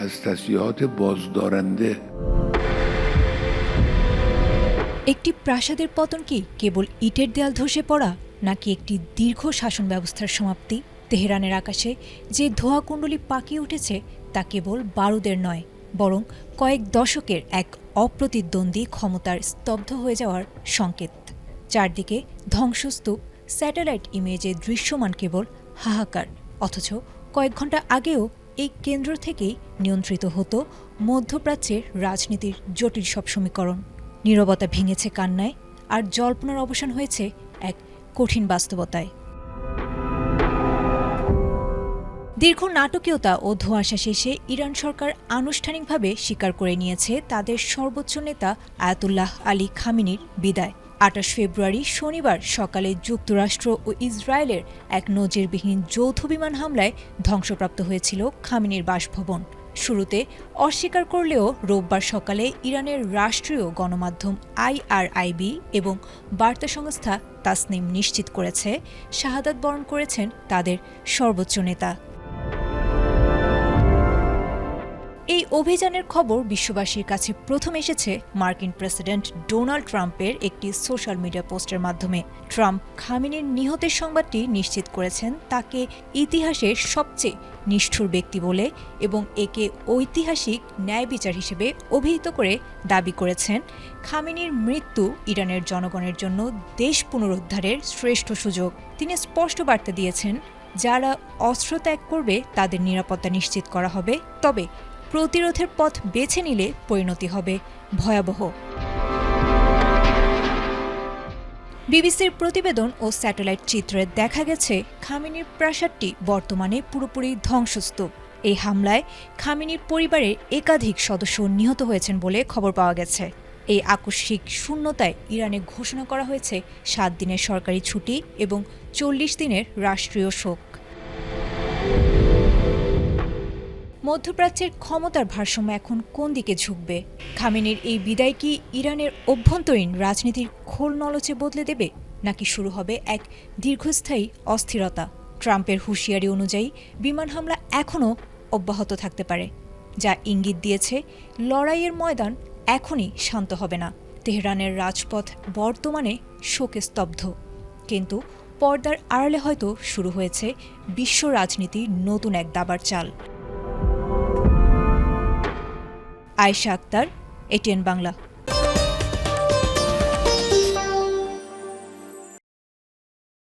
از تسلیحات بازدارنده একটি প্রাসাদের পতন কি কেবল ইটের দেয়াল ধসে পড়া, নাকি একটি দীর্ঘ শাসন ব্যবস্থার সমাপ্তি? তেহরানের আকাশে যে ধোঁয়াকুণ্ডলী পাকিয়ে উঠেছে তা কেবল বারুদের নয়, বরং কয়েক দশকের এক অপ্রতিদ্বন্দ্বী ক্ষমতার স্তব্ধ হয়ে যাওয়ার সংকেত। চারদিকে ধ্বংসস্তূপ, স্যাটেলাইট ইমেজে দৃশ্যমান কেবল হাহাকার, অথচ কয়েক ঘন্টা আগেও এই কেন্দ্র থেকেই নিয়ন্ত্রিত হতো মধ্যপ্রাচ্যের রাজনীতির জটিল সব সমীকরণ। নীরবতা ভেঙেছে কান্নায়, আর জল্পনার অবসান হয়েছে এক কঠিন বাস্তবতায়। দীর্ঘ নাটকীয়তা ও ধোঁয়াশা শেষে ইরান সরকার আনুষ্ঠানিকভাবে স্বীকার করে নিয়েছে তাদের সর্বোচ্চ নেতা আয়াতুল্লাহ আলী খামেনির বিদায়। ২৮ ফেব্রুয়ারি শনিবার সকালে যুক্তরাষ্ট্র ও ইসরায়েলের এক নজিরবিহীন যৌথ বিমান হামলায় ধ্বংসপ্রাপ্ত হয়েছিল খামেনির বাসভবন। শুরুতে অস্বীকার করলেও রোববার সকালে ইরানের রাষ্ট্রীয় গণমাধ্যম IRIB এবং বার্তা সংস্থা তাসনিম নিশ্চিত করেছে শাহাদাত বরণ করেছেন তাদের সর্বোচ্চ নেতা। এই অভিযানের খবর বিশ্ববাসীর কাছে প্রথম এসেছে মার্কিন প্রেসিডেন্ট ডোনাল্ড ট্রাম্পের একটি সোশ্যাল মিডিয়া পোস্টের মাধ্যমে। ট্রাম্প খামেনির নিহতের সংবাদটি নিশ্চিত করেছেন তাকে ইতিহাসের সবচেয়ে নিষ্ঠুর ব্যক্তি বলে এবং একে ঐতিহাসিক ন্যায় বিচার হিসেবে অভিহিত করে দাবি করেছেন খামেনির মৃত্যু ইরানের জনগণের জন্য দেশ পুনরুদ্ধারের শ্রেষ্ঠ সুযোগ। তিনি স্পষ্ট বার্তা দিয়েছেন, যারা অস্ত্র ত্যাগ করবে তাদের নিরাপত্তা নিশ্চিত করা হবে, তবে প্রতিরোধের পথ বেছে নিলে পরিণতি হবে ভয়াবহ। বিবিসির প্রতিবেদন ও স্যাটেলাইট চিত্রে দেখা গেছে খামেনির প্রাসাদটি বর্তমানে পুরোপুরি ধ্বংসস্তূপ। এই হামলায় খামেনির পরিবারের একাধিক সদস্য নিহত হয়েছেন বলে খবর পাওয়া গেছে। এই আকস্মিক শূন্যতায় ইরানে ঘোষণা করা হয়েছে ৭ দিনের সরকারি ছুটি এবং ৪০ দিনের রাষ্ট্রীয় শোক। মধ্যপ্রাচ্যের ক্ষমতার ভারসাম্য এখন কোন দিকে ঝুঁকবে? খামেনির এই বিদায় কি ইরানের অভ্যন্তরীণ রাজনীতির খোল নলচে বদলে দেবে, নাকি শুরু হবে এক দীর্ঘস্থায়ী অস্থিরতা? ট্রাম্পের হুঁশিয়ারি অনুযায়ী বিমান হামলা এখনও অব্যাহত থাকতে পারে, যা ইঙ্গিত দিয়েছে লড়াইয়ের ময়দান এখনই শান্ত হবে না। তেহরানের রাজপথ বর্তমানে শোকে স্তব্ধ, কিন্তু পর্দার আড়ালে হয়তো শুরু হয়েছে বিশ্ব রাজনীতির নতুন এক দাবার চাল। আয়েশা আক্তার, ATN বাংলা।